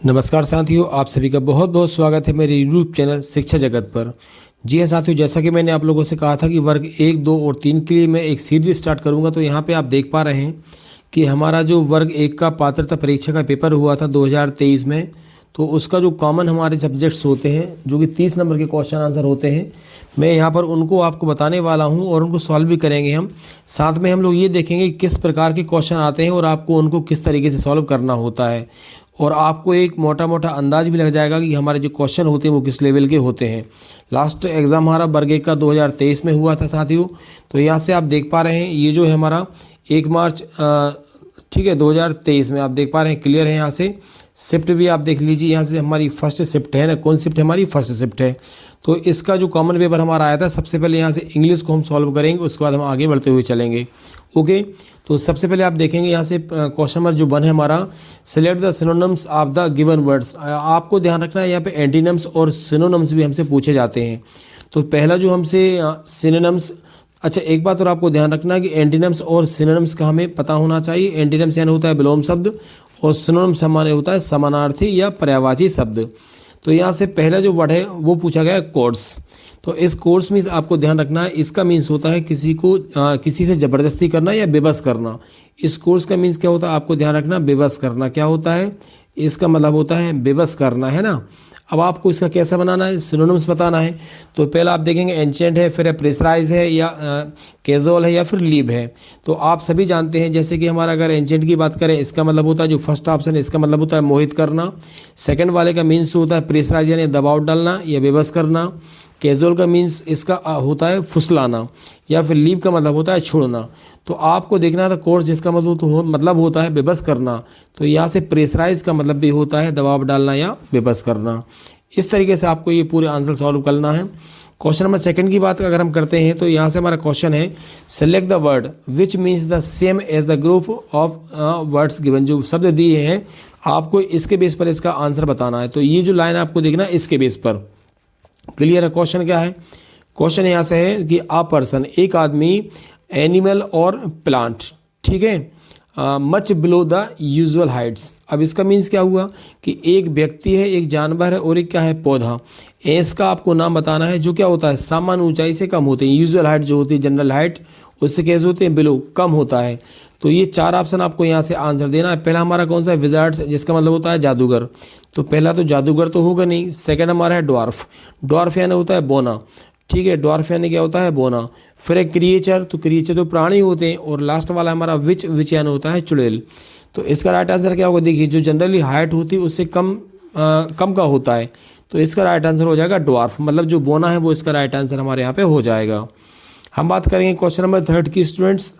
नमस्कार साथियों, आप सभी का बहुत बहुत स्वागत है मेरे यूट्यूब चैनल शिक्षा जगत पर। जी हाँ साथियों, जैसा कि मैंने आप लोगों से कहा था कि वर्ग 1, 2 और 3 के लिए मैं एक सीरीज स्टार्ट करूंगा। तो यहाँ पे आप देख पा रहे हैं कि हमारा जो वर्ग 1 का पात्रता परीक्षा का पेपर हुआ था 2023 में, तो उसका जो कॉमन हमारे सब्जेक्ट्स होते हैं जो कि 30 नंबर के क्वेश्चन आंसर होते हैं, मैं यहाँ पर उनको आपको बताने वाला हूँ और उनको सॉल्व भी करेंगे हम। साथ में हम लोग ये देखेंगे कि किस प्रकार के क्वेश्चन आते हैं और आपको उनको किस तरीके से सॉल्व करना होता है, और आपको एक मोटा मोटा अंदाज भी लग जाएगा कि हमारे जो क्वेश्चन होते हैं वो किस लेवल के होते हैं। लास्ट एग्ज़ाम हमारा वर्ग 1 का 2023 में हुआ था साथियों। तो यहाँ से आप देख पा रहे हैं ये जो है हमारा 1 मार्च ठीक है 2023 में आप देख पा रहे हैं, क्लियर है। यहाँ से शिफ्ट भी आप देख लीजिए, यहाँ से हमारी फर्स्ट शिफ्ट है ना, कौन शिफ्ट है हमारी फर्स्ट शिफ्ट है। तो इसका जो कॉमन पेपर हमारा आया था, सबसे पहले यहाँ से इंग्लिश को हम सॉल्व करेंगे, उसके बाद हम आगे बढ़ते हुए चलेंगे। ओके, तो सबसे पहले आप देखेंगे यहाँ से क्वेश्चन नंबर जो 1 है हमारा, select the synonyms of the given words. आपको ध्यान रखना है यहाँ पे एंटीनिम्स और सिनोनिम्स भी हमसे पूछे जाते हैं। तो पहला जो हमसे सिनोनिम्स, अच्छा एक बात और आपको ध्यान रखना है कि एंटीनिम्स और सिनोनिम्स का हमें पता होना चाहिए। एंटीनिम्स यानी होता है विलोम शब्द और सिनोनिम्स हमारे होता है समानार्थी या पर्यायवाची शब्द। तो यहाँ से पहला जो वर्ड है वो पूछा गया है कोर्स। तो इस कोर्स मीन्स आपको ध्यान रखना है, इसका मीन्स होता है किसी को किसी से ज़बरदस्ती करना या बेबस करना। इस कोर्स का मीन्स क्या होता है आपको ध्यान रखना, बेबस करना। क्या होता है इसका मतलब होता है बेबस करना, है ना। अब आपको इसका कैसा बनाना है, सिनोनिम्स बताना है। तो पहला आप देखेंगे एंशिएंट है, फिर प्रेशराइज है या कैजुअल है या फिर लीव है। तो आप सभी जानते हैं, जैसे कि हमारा अगर एंशिएंट की बात करें, इसका मतलब होता है जो फर्स्ट ऑप्शन है इसका मतलब होता है मोहित करना। सेकंड वाले का मीन्स होता है प्रेशराइज यानी दबाव डालना या बेबस करना। कैजुअल का मीन्स इसका होता है फुसलाना, या फिर लीव का मतलब होता है छोड़ना। तो आपको देखना था कोर्स जिसका मतलब होता है बेबस करना। तो यहाँ से प्रेशराइज का मतलब भी होता है दबाव डालना या बेबस करना। इस तरीके से आपको ये पूरे आंसर सॉल्व करना है। क्वेश्चन नंबर 2 की बात अगर हम करते हैं, तो यहाँ से हमारा क्वेश्चन है select the word which means the same as the group of words given. जो शब्द दिए हैं आपको इसके बेस पर इसका आंसर बताना है। तो ये जो लाइन आपको देखना है इसके बेस पर, क्लियर है। क्वेश्चन क्या है, क्वेश्चन यहाँ से है कि अ पर्सन एक आदमी, एनिमल और प्लांट, ठीक है, much below the usual Heights. अब इसका मीन्स क्या हुआ कि एक व्यक्ति है, एक जानवर है और एक क्या है पौधा। इसका आपको नाम बताना है जो क्या होता है सामान्य ऊंचाई से कम होते हैं। यूजुअल हाइट जो होती है जनरल हाइट उससे कैसे होते हैं बिलो, कम होता है। तो ये 4 ऑप्शन आपको यहाँ से आंसर देना है। पहला हमारा कौन सा है विजार्ड्स, जिसका मतलब होता है जादूगर। तो पहला तो जादूगर तो होगा नहीं। सेकंड हमारा है ड्वार्फ, ड्वार्फ यानी होता है बोना, ठीक है, ड्वार्फ यानी क्या होता है बोना। फिर एक क्रिएचर, तो क्रिएचर तो प्राणी होते हैं। और लास्ट वाला हमारा विच यानी होता है चुड़ैल। तो इसका राइट आंसर क्या होगा, देखिए जो जनरली हाइट होती है उससे कम का होता है। तो इसका राइट आंसर हो जाएगा ड्वार्फ, मतलब जो बोना है वो इसका राइट आंसर हमारे यहाँ पे हो जाएगा। हम बात करेंगे क्वेश्चन नंबर 3 की स्टूडेंट्स।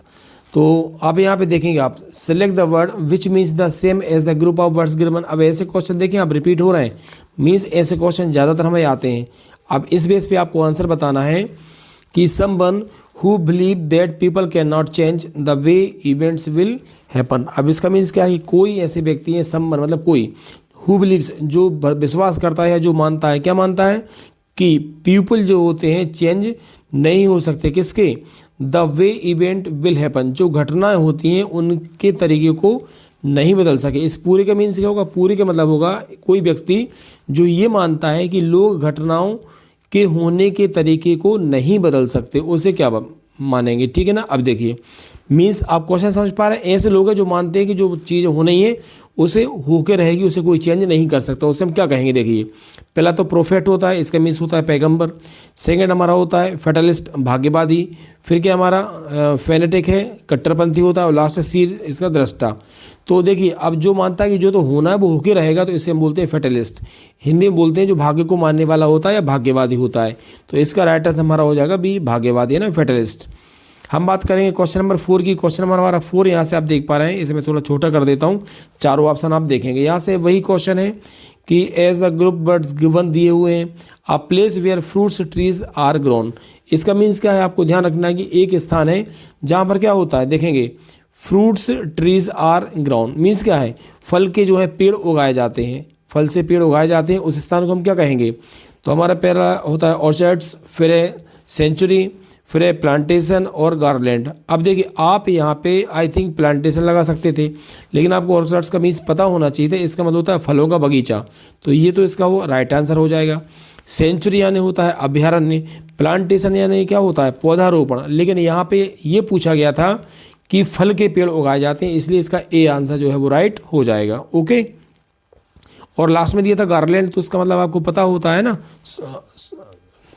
तो आप यहाँ पे देखेंगे आप select the word which means the same as the group of words given. अब ऐसे क्वेश्चन देखिए आप रिपीट हो रहे हैं, मीन्स ऐसे क्वेश्चन ज़्यादातर हमें आते हैं। अब इस बेस पे आपको आंसर बताना है कि someone who believe that people can not change the way events will happen. अब इसका मीन्स क्या है कि कोई ऐसे व्यक्ति है, समवन मतलब कोई, हु बिलीव्स जो विश्वास करता है या जो मानता है, क्या मानता है कि पीपल जो होते हैं चेंज नहीं हो सकते, किसके, the way event will happen, जो घटनाएं होती हैं उनके तरीके को नहीं बदल सके। इस पूरे का मीन्स क्या होगा, पूरे का मतलब होगा कोई व्यक्ति जो ये मानता है कि लोग घटनाओं के होने के तरीके को नहीं बदल सकते, उसे क्या मानेंगे, ठीक है ना। अब देखिए मीन्स आप क्वेश्चन समझ पा रहे हैं, ऐसे लोग हैं जो मानते हैं कि जो चीज़ होनी है उसे होके रहेगी, उसे कोई चेंज नहीं कर सकता, उसे हम क्या कहेंगे। देखिए पहला तो प्रोफेट होता है, इसका मीन्स होता है पैगंबर। सेकंड हमारा होता है फेटलिस्ट, भाग्यवादी। फिर क्या हमारा फेनेटिक है, कट्टरपंथी होता है। और लास्ट सीर इसका दृष्टा। तो देखिए अब जो मानता है कि जो तो होना है वो होके रहेगा, तो इसे हम बोलते हैं फेटलिस्ट। हिंदी में बोलते हैं जो भाग्य को मानने वाला होता है या भाग्यवादी होता है। तो इसका राइट आंसर हमारा हो जाएगा बी, भाग्यवादी है ना, फेटलिस्ट। हम बात करेंगे क्वेश्चन नंबर 4 की। क्वेश्चन नंबर हमारा 4 यहाँ से आप देख पा रहे हैं, इसे मैं थोड़ा छोटा कर देता हूँ, चारों ऑप्शन आप देखेंगे। यहाँ से वही क्वेश्चन है कि as the group words given दिए हुए हैं, a place where fruits trees are grown. इसका मीन्स क्या है आपको ध्यान रखना है कि एक स्थान है जहाँ पर क्या होता है, देखेंगे fruits trees are ground, means क्या है फल के जो है पेड़ उगाए जाते हैं, फल से पेड़ उगाए जाते हैं, उस स्थान को हम क्या कहेंगे। तो हमारा पहला होता है ऑर्चर्ड्स, फिर है सेंचुरी, फिर है प्लांटेशन और गार्लैंड। अब देखिए आप यहाँ पे आई थिंक प्लांटेशन लगा सकते थे, लेकिन आपको ऑर्चार्ड्स का मीन्स पता होना चाहिए था। इसका मतलब होता है फलों का बगीचा, तो ये तो इसका वो राइट आंसर हो जाएगा। सेंचुरी यानी होता है अभ्यारण्य, प्लांटेशन यानी क्या होता है पौधारोपण, लेकिन यहाँ पे ये पूछा गया था कि फल के पेड़ उगाए जाते हैं, इसलिए इसका ए आंसर जो है वो राइट हो जाएगा। ओके, और लास्ट में दिया था गार्लैंड, तो उसका मतलब आपको पता होता है ना,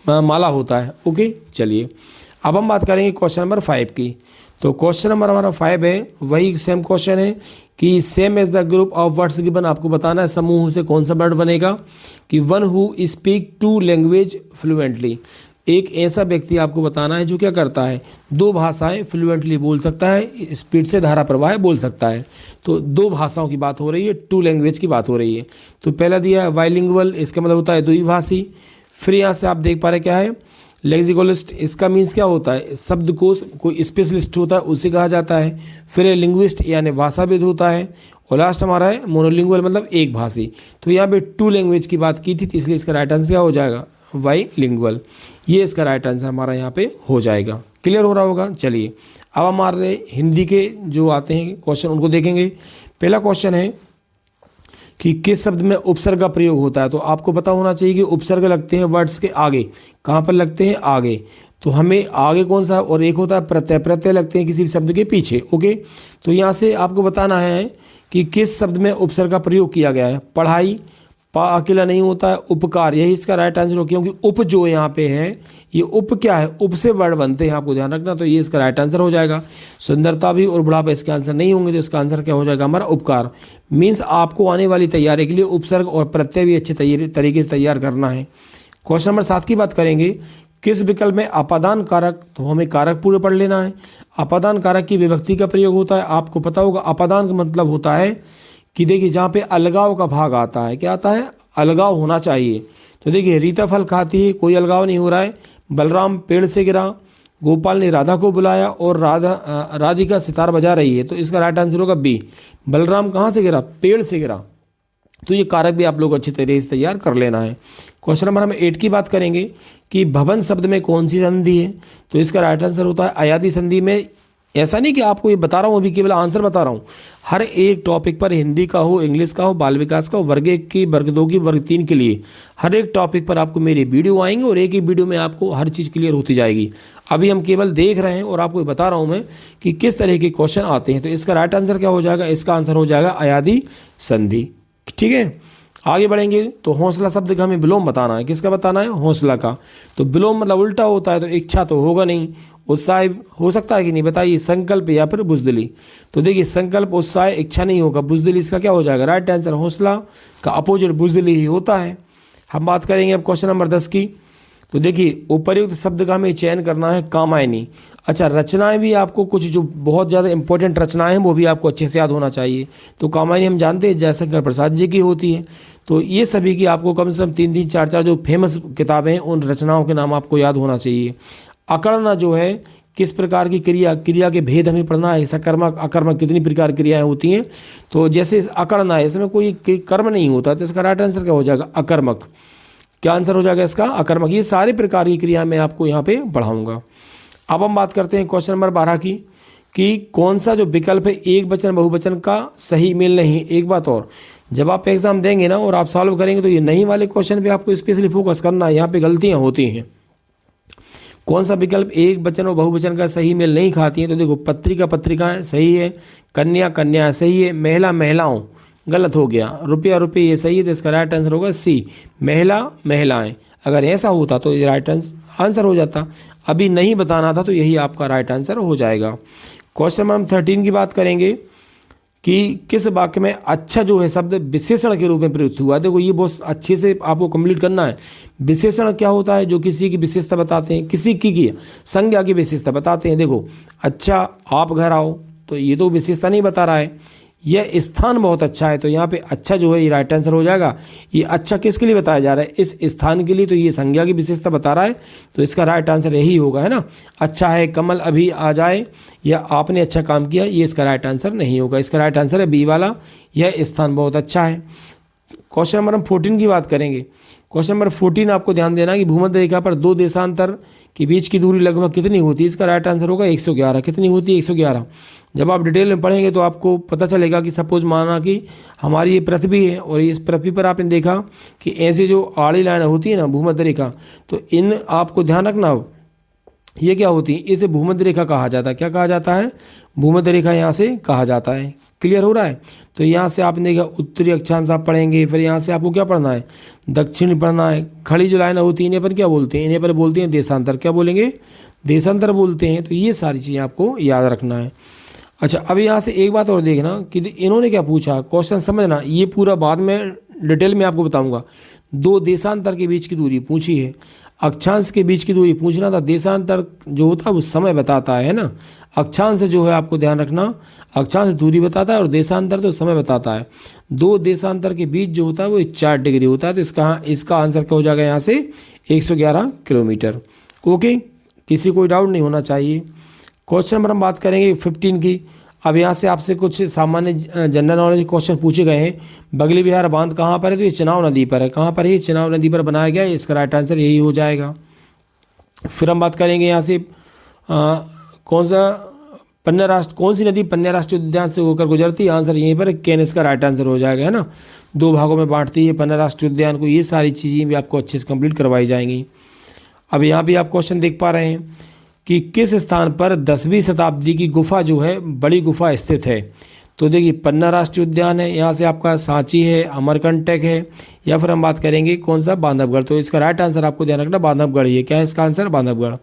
माला होता है। ओके, चलिए अब हम बात करेंगे क्वेश्चन नंबर 5 की। तो क्वेश्चन नंबर हमारा 5 है, वही सेम क्वेश्चन है कि same as the group of words given, आपको बताना है समूह से कौन सा वर्ड बनेगा कि one who speak 2 language fluently, एक ऐसा व्यक्ति आपको बताना है जो क्या करता है 2 भाषाएं फ्लुएंटली बोल सकता है, स्पीड से धारा प्रवाह बोल सकता है। तो 2 भाषाओं की बात हो रही है, 2 लैंग्वेज की बात हो रही है। तो पहला दिया है बाइलिंगुअल, इसका मतलब होता है द्विभाषी। फिर यहाँ से आप देख पा रहे क्या है लेक्सिकोलिस्ट, इसका मीन्स क्या होता है शब्दकोश, कोई स्पेशलिस्ट होता है उसे कहा जाता है। फिर है लिंग्विस्ट यानी भाषाविद होता है, और लास्ट हमारा है मोनोलिंगुअल मतलब एक भाषी। तो यहाँ पे 2 लैंग्वेज की बात की थी, तो इसलिए इसका राइट आंसर क्या हो जाएगा बाइलिंगुअल, ये इसका राइट आंसर हमारा यहाँ पे हो जाएगा। क्लियर हो रहा होगा। चलिए अब हमारे हिंदी के जो आते हैं क्वेश्चन उनको देखेंगे। पहला क्वेश्चन है कि किस शब्द में उपसर्ग का प्रयोग होता है। तो आपको पता होना चाहिए कि उपसर्ग लगते हैं वर्ड्स के आगे, कहाँ पर लगते हैं आगे, तो हमें आगे कौन सा, और एक होता है प्रत्यय, प्रत्यय लगते हैं किसी भी शब्द के पीछे। ओके, तो यहाँ से आपको बताना है कि किस शब्द में उपसर्ग का प्रयोग किया गया है। पढ़ाई, पा अकेला नहीं होता है, उपकार, यही इसका राइट आंसर हो, क्योंकि उप जो यहाँ पे है ये उप क्या है, उप से वर्ड बनते हैं, आपको ध्यान रखना। तो ये इसका राइट आंसर हो जाएगा। सुंदरता भी और बुढ़ापा इसके आंसर नहीं होंगे, तो इसका आंसर क्या हो जाएगा हमारा उपकार। मीन्स आपको आने वाली तैयारी के लिए उपसर्ग और प्रत्यय भी अच्छे तरीके से तैयार करना है। क्वेश्चन नंबर 7 की बात करेंगे, किस विकल्प में अपादान कारक, तो हमें कारक पूरे पढ़ लेना है। अपादान कारक की विभक्ति का प्रयोग होता है, आपको पता होगा अपादान का मतलब होता है कि देखिए जहाँ पे अलगाव का भाग आता है, क्या आता है अलगाव होना चाहिए। तो देखिए रीता फल खाती है, कोई अलगाव नहीं हो रहा है। बलराम पेड़ से गिरा, गोपाल ने राधा को बुलाया और राधिका सितार बजा रही है, तो इसका राइट आंसर होगा बी, बलराम कहाँ से गिरा, पेड़ से गिरा। तो ये कारक भी आप लोग अच्छे तरीके से तैयार कर लेना है। क्वेश्चन नंबर हम 8 की बात करेंगे कि भवन शब्द में कौन सी संधि है। तो इसका राइट आंसर होता है अयादी संधि में। ऐसा नहीं कि आपको ये बता रहा हूँ अभी केवल आंसर बता रहा हूँ, हर एक टॉपिक पर हिंदी का हो, इंग्लिश का हो, बाल विकास का हो, वर्ग 1 की, वर्ग 2 की, वर्ग 3 के लिए हर एक टॉपिक पर आपको मेरी वीडियो आएंगे और एक ही वीडियो में आपको हर चीज़ क्लियर होती जाएगी। अभी हम केवल देख रहे हैं और आपको बता रहा हूँ मैं कि किस तरह के क्वेश्चन आते हैं। तो इसका राइट आंसर क्या हो जाएगा, इसका आंसर हो जाएगा अयादी संधि। ठीक है, आगे बढ़ेंगे। तो हौसला शब्द का हमें विलोम बताना है, किसका बताना है, हौसला का। तो विलोम मतलब उल्टा होता है, तो इच्छा तो होगा नहीं, उत्साह हो सकता है कि नहीं, बताइए, संकल्प या फिर बुजदिली। तो देखिए संकल्प, उत्साह, इच्छा नहीं होगा, बुजदिली इसका क्या हो जाएगा राइट आंसर। हौसला का अपोजिट बुजदिली ही होता है। हम बात करेंगे अब क्वेश्चन नंबर 10 की। तो देखिए उपर्युक्त शब्द का हमें चयन करना है कामायनी। अच्छा, रचनाएं भी आपको कुछ जो बहुत ज़्यादा इंपॉर्टेंट रचनाएं हैं वो भी आपको अच्छे से याद होना चाहिए। तो कामायनी हम जानते हैं जयशंकर प्रसाद जी की होती है। तो ये सभी की आपको कम से कम 3-3, 4-4 जो फेमस किताबें हैं उन रचनाओं के नाम आपको याद होना चाहिए। अकड़ना जो है किस प्रकार की क्रिया के भेद हमें पढ़ना है, सकर्मक अकर्मक कितनी प्रकार की क्रियाएं होती हैं। तो जैसे अकड़ना है, इसमें कोई कर्म नहीं होता, तो इसका राइट आंसर क्या हो जाएगा अकर्मक। क्या आंसर हो जाएगा इसका अकर्मक। ये सारे प्रकार की क्रिया मैं आपको यहाँ पे पढ़ाऊंगा। अब हम बात करते हैं क्वेश्चन नंबर 12 की कि कौन सा जो विकल्प है एक वचन बहुवचन का सही मेल नहीं। एक बात और, जब आप एग्जाम देंगे ना और आप सॉल्व करेंगे तो ये नहीं वाले क्वेश्चन पे आपको स्पेशली फोकस करना है, यहाँ पे गलतियाँ होती हैं। कौन सा विकल्प एक वचन और बहुवचन का सही मेल नहीं खाती है। तो देखो पत्रिका पत्रिकाएं सही है, कन्या कन्या सही है, महिला महिलाओं गलत हो गया, रुपया रुपये ये सही है। तो इसका राइट आंसर होगा सी, महिला महिलाएं। अगर ऐसा होता तो ये राइट आंसर हो जाता, अभी नहीं बताना था तो यही आपका राइट आंसर हो जाएगा। क्वेश्चन नंबर हम 13 की बात करेंगे कि किस वाक्य में अच्छा जो है शब्द विशेषण के रूप में प्रयुक्त हुआ है। देखो ये बहुत अच्छे से आपको कंप्लीट करना है। विशेषण क्या होता है, जो किसी की विशेषता बताते हैं, किसी की संज्ञा की विशेषता बताते हैं। देखो अच्छा आप घर आओ, तो ये तो विशेषता नहीं बता रहा है, यह स्थान बहुत अच्छा है, तो यहाँ पे अच्छा जो है ये राइट आंसर हो जाएगा। ये अच्छा किसके लिए बताया जा रहा है, इस स्थान के लिए, तो ये संज्ञा की विशेषता बता रहा है, तो इसका राइट आंसर यही होगा, है ना। अच्छा है, कमल अभी आ जाए, या आपने अच्छा काम किया, ये इसका राइट आंसर नहीं होगा। इसका राइट आंसर है बी वाला, यह स्थान बहुत अच्छा है। क्वेश्चन नंबर हम 14 की बात करेंगे। क्वेश्चन नंबर 14 आपको ध्यान देना कि भूमध्य रेखा पर दो देशांतर के बीच की दूरी लगभग कितनी होती है। इसका राइट आंसर होगा 111। कितनी होती है? 111। जब आप डिटेल में पढ़ेंगे तो आपको पता चलेगा कि सपोज माना कि हमारी ये पृथ्वी है और इस पृथ्वी पर आपने देखा कि ऐसे जो आड़ी लाइन होती है ना भूमध्य रेखा, तो इन आपको ध्यान रखना हो ये क्या होती है, इसे भूमध्य रेखा कहा जाता है। क्या कहा जाता है? भूमध्य रेखा यहाँ से कहा जाता है। क्लियर हो रहा है? तो यहाँ से आपने देखा उत्तरी अक्षांश आप पढ़ेंगे, फिर यहाँ से आपको क्या पढ़ना है? दक्षिण पढ़ना है। खड़ी जो लाइन होती है इन्हें पर क्या बोलते हैं? इन्हें पर बोलते हैं देशांतर। क्या बोलेंगे? देशांतर बोलते हैं। तो ये सारी चीज़ें आपको याद रखना है। अच्छा, अब यहाँ से एक बात और देखना कि इन्होंने क्या पूछा, क्वेश्चन समझना, ये पूरा बाद में डिटेल में आपको बताऊंगा। दो देशांतर के बीच की दूरी पूछी है, अक्षांश के बीच की दूरी पूछना था। देशांतर जो होता है वो समय बताता है ना, अक्षांश जो है आपको ध्यान रखना, अक्षांश दूरी बताता है और देशांतर तो समय बताता है। दो देशांतर के बीच जो होता है वो 4 डिग्री होता है। तो इसका आंसर क्या हो जाएगा यहाँ से? 111 किलोमीटर। ओके, किसी कोई डाउट नहीं होना चाहिए। क्वेश्चन नंबर हम बात करेंगे 15 की। अब यहाँ से आपसे कुछ सामान्य जनरल नॉलेज क्वेश्चन पूछे गए हैं। बगली बिहार बांध कहाँ पर है? तो ये चिनाब नदी पर है। कहाँ पर है? चिनाब नदी पर बनाया गया है। इसका राइट आंसर यही हो जाएगा। फिर हम बात करेंगे यहाँ से कौन सी नदी पन्ना राष्ट्रीय उद्यान से होकर गुजरती है? आंसर यहीं पर केन, इसका राइट आंसर हो जाएगा, है ना। 2 भागों में बांटती है पन्ना राष्ट्रीय उद्यान को। ये सारी चीज़ें भी आपको अच्छे से कंप्लीट करवाई जाएंगी। अब यहाँ भी आप क्वेश्चन देख पा रहे हैं कि किस स्थान पर 10वीं शताब्दी की गुफा जो है, बड़ी गुफा स्थित है। तो देखिए पन्ना राष्ट्रीय उद्यान है, यहाँ से आपका सांची है, अमरकंटक है, या फिर हम बात करेंगे कौन सा? बांधवगढ़। तो इसका राइट आंसर आपको ध्यान रखना बांधवगढ़ ही है। क्या है इसका आंसर? बांधवगढ़।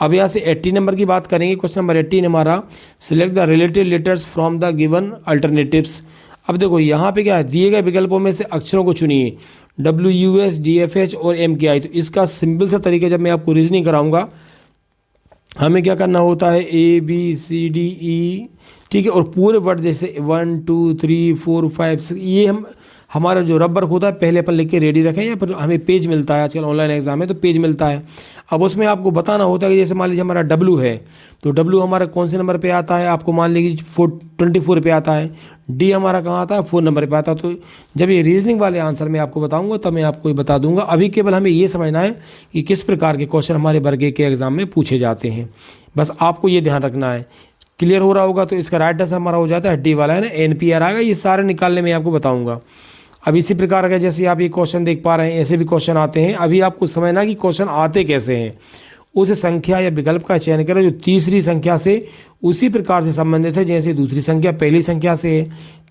अब यहाँ से 80 नंबर की बात करेंगे। क्वेश्चन नंबर 18 हमारा, select the related letters from the given alternatives. अब देखो यहाँ पे क्या है, दिए गए विकल्पों में से अक्षरों को चुनिए, WUS, DFH और MKI। तो इसका सिंपल सा तरीका जब मैं आपको रीजनिंग कराऊंगा, हमें क्या करना होता है? ABCDE, ठीक है, और पूरे वर्ड जैसे 1 2 3 4 5 6, ये हमारा जो रबर होता है पहले अपन लिख के रेडी रखें, या फिर हमें पेज मिलता है, आजकल ऑनलाइन एग्जाम है तो पेज मिलता है। अब उसमें आपको बताना होता है कि जैसे मान लीजिए हमारा W है, तो W हमारा कौन से नंबर पे आता है? आपको मान लीजिए 24 पे आता है। D हमारा कहाँ आता है? 4 नंबर पे आता है। तो जब ये रीजनिंग वाले आंसर मैं आपको बताऊंगा तब मैं आपको ये बता दूंगा। अभी केवल हमें ये समझना है कि किस प्रकार के क्वेश्चन हमारे वर्ग के एग्जाम में पूछे जाते हैं, बस आपको ये ध्यान रखना है। क्लियर हो रहा होगा? तो इसका राइट आंसर हमारा हो जाता है D वाला, है ना, NPR आएगा। ये सारे निकालने में आपको बताऊंगा। अब इसी प्रकार का जैसे आप ये क्वेश्चन देख पा रहे हैं, ऐसे भी क्वेश्चन आते हैं। अभी आपको समझना कि क्वेश्चन आते कैसे हैं। उस संख्या या विकल्प का चयन करें जो तीसरी संख्या से उसी प्रकार से संबंधित है जैसे दूसरी संख्या पहली संख्या से है।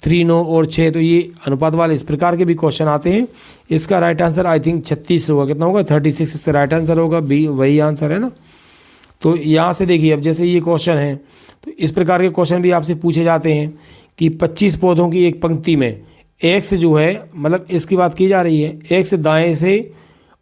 3, 9 और 6, तो ये अनुपात वाले इस प्रकार के भी क्वेश्चन आते हैं। इसका राइट आंसर आई थिंक 36 होगा। कितना होगा? 36 इसका राइट आंसर होगा। B वही आंसर है ना। तो यहाँ से देखिए, अब जैसे ये क्वेश्चन है तो इस प्रकार के क्वेश्चन भी आपसे पूछे जाते हैं कि 25 पौधों की एक पंक्ति में X जो है, मतलब इसकी बात की जा रही है, X दाएं से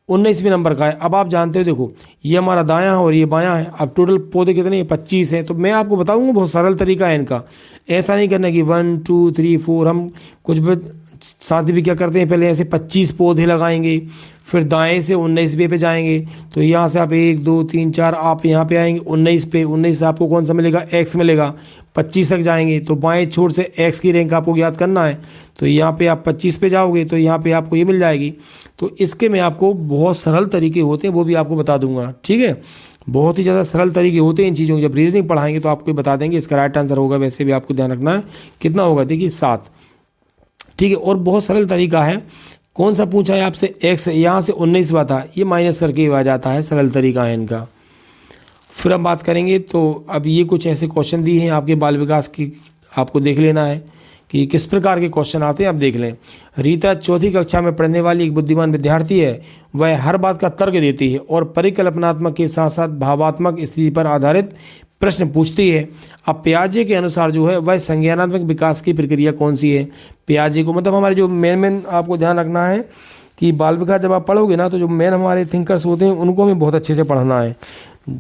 19वें नंबर का है। अब आप जानते हो, देखो ये हमारा दायां है और ये बायां है। अब टोटल पौधे कितने हैं? 25 हैं। तो मैं आपको बताऊंगा, बहुत सरल तरीका है इनका। ऐसा नहीं करना कि 1 2 3 4, हम कुछ भी साथी भी क्या करते हैं, पहले ऐसे 25 पौधे लगाएंगे, फिर दाएं से 19वें पे जाएंगे। तो यहाँ से आप 1 2 3 4 आप यहाँ पे आएंगे 19 पे। 19 से आपको कौन सा मिलेगा? X मिलेगा। 25 तक जाएंगे तो बाएं छोर से X की रैंक आपको ज्ञात करना है। तो यहाँ पे आप 25 पे जाओगे तो यहाँ पे आपको ये मिल जाएगी। तो इसके में आपको बहुत सरल तरीके होते हैं, वो भी आपको बता दूंगा, ठीक है। बहुत ही ज़्यादा सरल तरीके होते हैं इन चीज़ों के। जब रीजनिंग पढ़ाएंगे तो आपको बता देंगे। इसका राइट आंसर होगा, वैसे भी आपको ध्यान रखना है, कितना होगा? देखिए 7, ठीक है। और बहुत सरल तरीका है। कौन सा पूछा है आपसे? X, यहाँ से 19वां था, ये माइनस करके ही आ जाता है। सरल तरीका है इनका। फिर हम बात करेंगे, तो अब ये कुछ ऐसे क्वेश्चन दिए हैं आपके बाल विकास की, आपको देख लेना है कि किस प्रकार के क्वेश्चन आते हैं। आप देख लें। रीता 4वीं कक्षा में पढ़ने वाली एक बुद्धिमान विद्यार्थी है। वह हर बात का तर्क देती है और परिकल्पनात्मक के साथ साथ भावात्मक स्थिति पर आधारित प्रश्न पूछती है। अब पियाजे के अनुसार जो है वह संज्ञानात्मक विकास की प्रक्रिया कौन सी है? पियाजे को मतलब हमारे जो मेन आपको ध्यान रखना है कि बाल विकास जब आप पढ़ोगे ना, तो जो मेन हमारे थिंकर्स होते हैं उनको हमें बहुत अच्छे से पढ़ना है,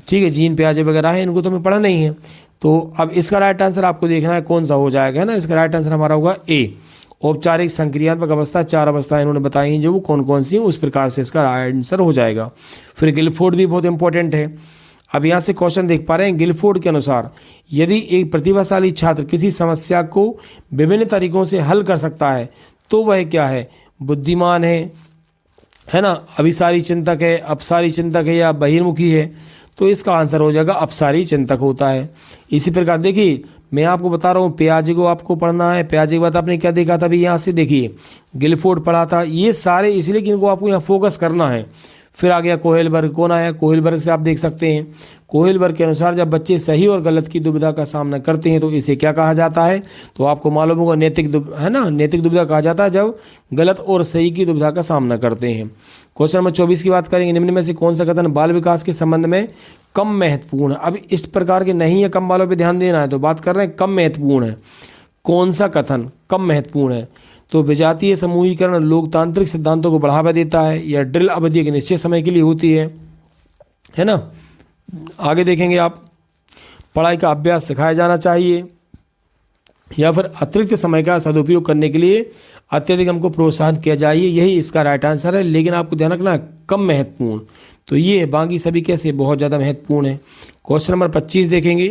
ठीक है। जीन पियाजे वगैरह है, इनको तो हमें पढ़ना नहीं है। तो अब इसका राइट आंसर आपको देखना है कौन सा हो जाएगा, है ना। इसका राइट आंसर हमारा होगा A, औपचारिक संक्रियात्मक अवस्था। 4 अवस्थाएं इन्होंने बताई हैं, जो वो कौन कौन सी हैं, उस प्रकार से इसका आंसर हो जाएगा। फिर गिलफोर्ड भी बहुत इंपॉर्टेंट है। अब यहाँ से क्वेश्चन देख पा रहे हैं। गिलफोर्ड के अनुसार यदि एक प्रतिभाशाली छात्र किसी समस्या को विभिन्न तरीकों से हल कर सकता है तो वह क्या है? बुद्धिमान है, है ना, अभिसारी चिंतक है, अपसारी चिंतक है या बहिर्मुखी है, तो इसका आंसर हो जाएगा अपसारी चिंतक होता है। इसी प्रकार देखिए मैं आपको बता रहा हूँ पियाजे को आपको पढ़ना है। पियाजे के बाद आपने क्या देखा था अभी यहाँ से देखिए गिलफोर्ड पढ़ा था, ये सारे इसलिए कि इनको आपको यहाँ फोकस करना है। फिर आ गया कोहेलबर्ग, कौन आया कोहेलबर्ग से आप देख सकते हैं। कोहेलबर्ग के अनुसार जब बच्चे सही और गलत की दुविधा का सामना करते हैं तो इसे क्या कहा जाता है, तो आपको मालूम होगा नैतिक है ना, नैतिक दुविधा कहा जाता है जब गलत और सही की दुविधा का सामना करते हैं। क्वेश्चन नंबर 24 की बात करेंगे, निम्न में से कौन सा कथन बाल विकास के संबंध में कम महत्वपूर्ण है। अब इस प्रकार के नहीं है, कम वालों पे ध्यान देना है, तो बात कर रहे हैं कम महत्वपूर्ण है। कौन सा कथन कम महत्वपूर्ण है, तो विजातीय समूहीकरण लोकतांत्रिक सिद्धांतों को बढ़ावा देता है, या ड्रिल अवधि एक निश्चित समय के लिए होती है ना। आगे देखेंगे आप, पढ़ाई का अभ्यास सिखाया जाना चाहिए, या फिर अतिरिक्त समय का सदुपयोग करने के लिए अत्यधिक हमको प्रोत्साहन किया जाए, यही इसका राइट आंसर है। लेकिन आपको ध्यान रखना कम महत्वपूर्ण, तो ये बाकी सभी कैसे बहुत ज़्यादा महत्वपूर्ण है। क्वेश्चन नंबर 25 देखेंगे,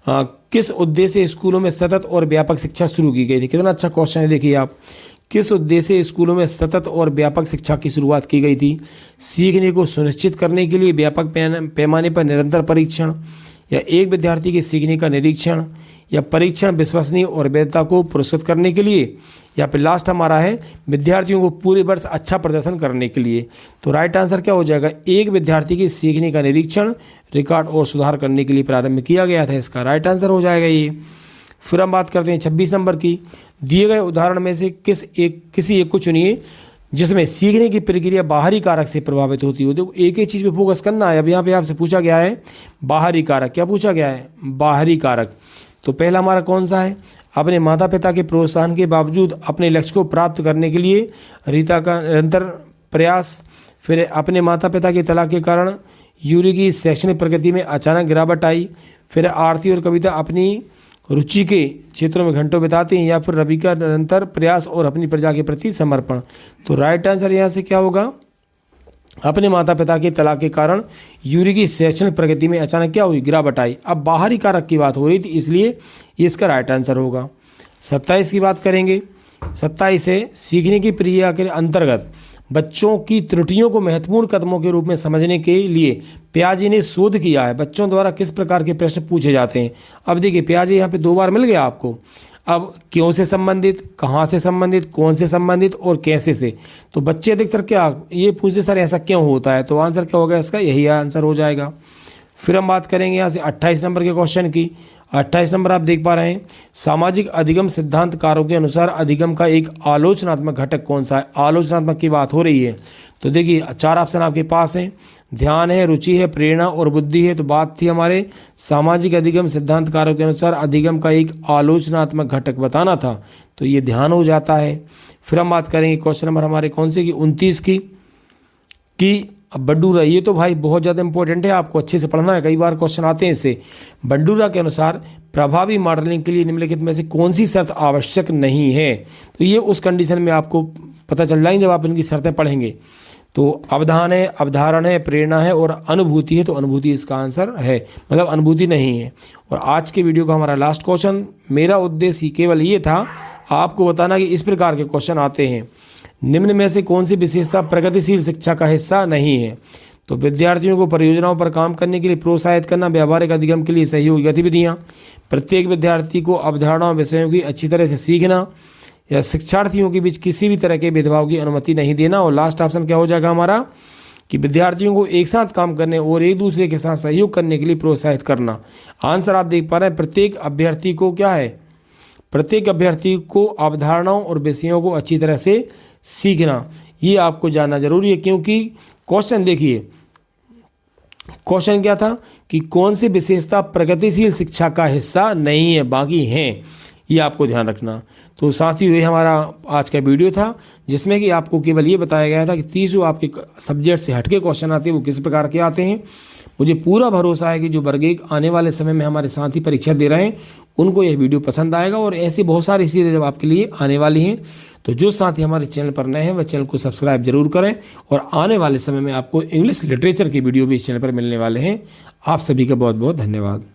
किस उद्देश्य से स्कूलों में सतत और व्यापक शिक्षा शुरू की गई थी। कितना अच्छा क्वेश्चन है, देखिए आप, किस उद्देश्य से स्कूलों में सतत और व्यापक शिक्षा की शुरुआत की गई थी। सीखने को सुनिश्चित करने के लिए व्यापक पैमाने पर निरंतर परीक्षण, या एक विद्यार्थी के सीखने का निरीक्षण, या परीक्षण विश्वसनीय और वैधता को पुरस्कृत करने के लिए, या फिर लास्ट हमारा है विद्यार्थियों को पूरे वर्ष अच्छा प्रदर्शन करने के लिए। तो राइट आंसर क्या हो जाएगा, एक विद्यार्थी के सीखने का निरीक्षण, रिकॉर्ड और सुधार करने के लिए प्रारंभ किया गया था, इसका राइट आंसर हो जाएगा ये। फिर हम बात करते हैं 26 नंबर की, दिए गए उदाहरण में से किसी एक को चुनिए जिसमें सीखने की प्रक्रिया बाहरी कारक से प्रभावित होती हो। देखो एक ही चीज़ पे फोकस करना है। अब यहाँ पे आपसे पूछा गया है बाहरी कारक, क्या पूछा गया है, बाहरी कारक। तो पहला हमारा कौन सा है, अपने माता पिता के प्रोत्साहन के बावजूद अपने लक्ष्य को प्राप्त करने के लिए रीता का निरंतर प्रयास। फिर अपने माता पिता के तलाक के कारण यूरी की शैक्षणिक प्रगति में अचानक गिरावट आई। फिर आरती और कविता अपनी रुचि के क्षेत्रों में घंटों बिताते हैं, या फिर रवि का निरंतर प्रयास और अपनी प्रजा के प्रति समर्पण। तो राइट आंसर यहाँ से क्या होगा, अपने माता पिता के तलाक के कारण यूरी की शैक्षणिक प्रगति में अचानक क्या हुई, गिरावट आई। अब बाहरी कारक की बात हो रही थी, इसलिए ये इसका राइट आंसर होगा। 27 की बात करेंगे, 27 है सीखने की प्रक्रिया के अंतर्गत बच्चों की त्रुटियों को महत्वपूर्ण कदमों के रूप में समझने के लिए पियाजे ने शोध किया है। बच्चों द्वारा किस प्रकार के प्रश्न पूछे जाते हैं। अब देखिए पियाजे यहाँ पे 2 बार मिल गया आपको। अब क्यों से संबंधित, कहाँ से संबंधित, कौन से संबंधित और कैसे से। तो बच्चे अधिकतर क्या ये पूछते सर ऐसा क्यों होता है, तो आंसर क्या होगा इसका, यही आंसर हो जाएगा। फिर हम बात करेंगे यहाँ से 28 नंबर के क्वेश्चन की। 28 नंबर आप देख पा रहे हैं, सामाजिक अधिगम सिद्धांतकारों के अनुसार अधिगम का एक आलोचनात्मक घटक कौन सा है। आलोचनात्मक की बात हो रही है तो देखिए 4 ऑप्शन आपके पास हैं, ध्यान है, रुचि है, प्रेरणा और बुद्धि है। तो बात थी हमारे सामाजिक अधिगम सिद्धांतकारों के अनुसार अधिगम का एक आलोचनात्मक घटक बताना था, तो ये ध्यान हो जाता है। फिर हम बात करेंगे क्वेश्चन नंबर हमारे कौन से की 29 की बंडूरा। ये तो भाई बहुत ज़्यादा इंपॉर्टेंट है, आपको अच्छे से पढ़ना है, कई बार क्वेश्चन आते हैं इससे। बंडूरा के अनुसार प्रभावी मॉडलिंग के लिए निम्नलिखित में से कौन सी शर्त आवश्यक नहीं है। तो ये उस कंडीशन में आपको पता चल जाएंगे जब आप इनकी शर्तें पढ़ेंगे। तो अवधान है, अवधारण है, प्रेरणा है और अनुभूति है, तो अनुभूति इसका आंसर है, मतलब अनुभूति नहीं है। और आज के वीडियो का हमारा लास्ट क्वेश्चन, मेरा उद्देश्य केवल ये था आपको बताना कि इस प्रकार के क्वेश्चन आते हैं, निम्न में से कौन सी विशेषता प्रगतिशील शिक्षा का हिस्सा नहीं है। तो विद्यार्थियों को परियोजनाओं पर काम करने के लिए प्रोत्साहित करना, व्यावहारिक अधिगम के लिए सहयोगी गतिविधियाँ, प्रत्येक विद्यार्थी को अवधारणाओं विषयों की अच्छी तरह से सीखना, या शिक्षार्थियों के बीच किसी भी तरह के भेदभाव की अनुमति नहीं देना। और लास्ट ऑप्शन क्या हो जाएगा हमारा कि विद्यार्थियों को एक साथ काम करने और एक दूसरे के साथ सहयोग करने के लिए प्रोत्साहित करना। आंसर आप देख पा रहे हैं, प्रत्येक अभ्यर्थी को क्या है, प्रत्येक अभ्यर्थी को अवधारणाओं और विषयों को अच्छी तरह से सीखना, ये आपको जानना जरूरी है। क्योंकि क्वेश्चन देखिए, क्वेश्चन क्या था कि कौन सी विशेषता प्रगतिशील शिक्षा का हिस्सा नहीं है, बाकी हैं, ये आपको ध्यान रखना। तो साथियों ये हमारा आज का वीडियो था, जिसमें कि आपको केवल ये बताया गया था कि 30 जो आपके सब्जेक्ट से हटके क्वेश्चन आते हैं वो किस प्रकार के आते हैं। मुझे पूरा भरोसा है कि जो वर्ग 1 आने वाले समय में हमारे साथी परीक्षा दे रहे हैं उनको यह वीडियो पसंद आएगा, और ऐसी बहुत सारी चीज़ें जब आपके लिए आने वाली हैं। तो जो साथी हमारे चैनल पर नए हैं वह चैनल को सब्सक्राइब जरूर करें, और आने वाले समय में आपको इंग्लिश लिटरेचर की वीडियो भी इस चैनल पर मिलने वाले हैं। आप सभी का बहुत बहुत धन्यवाद।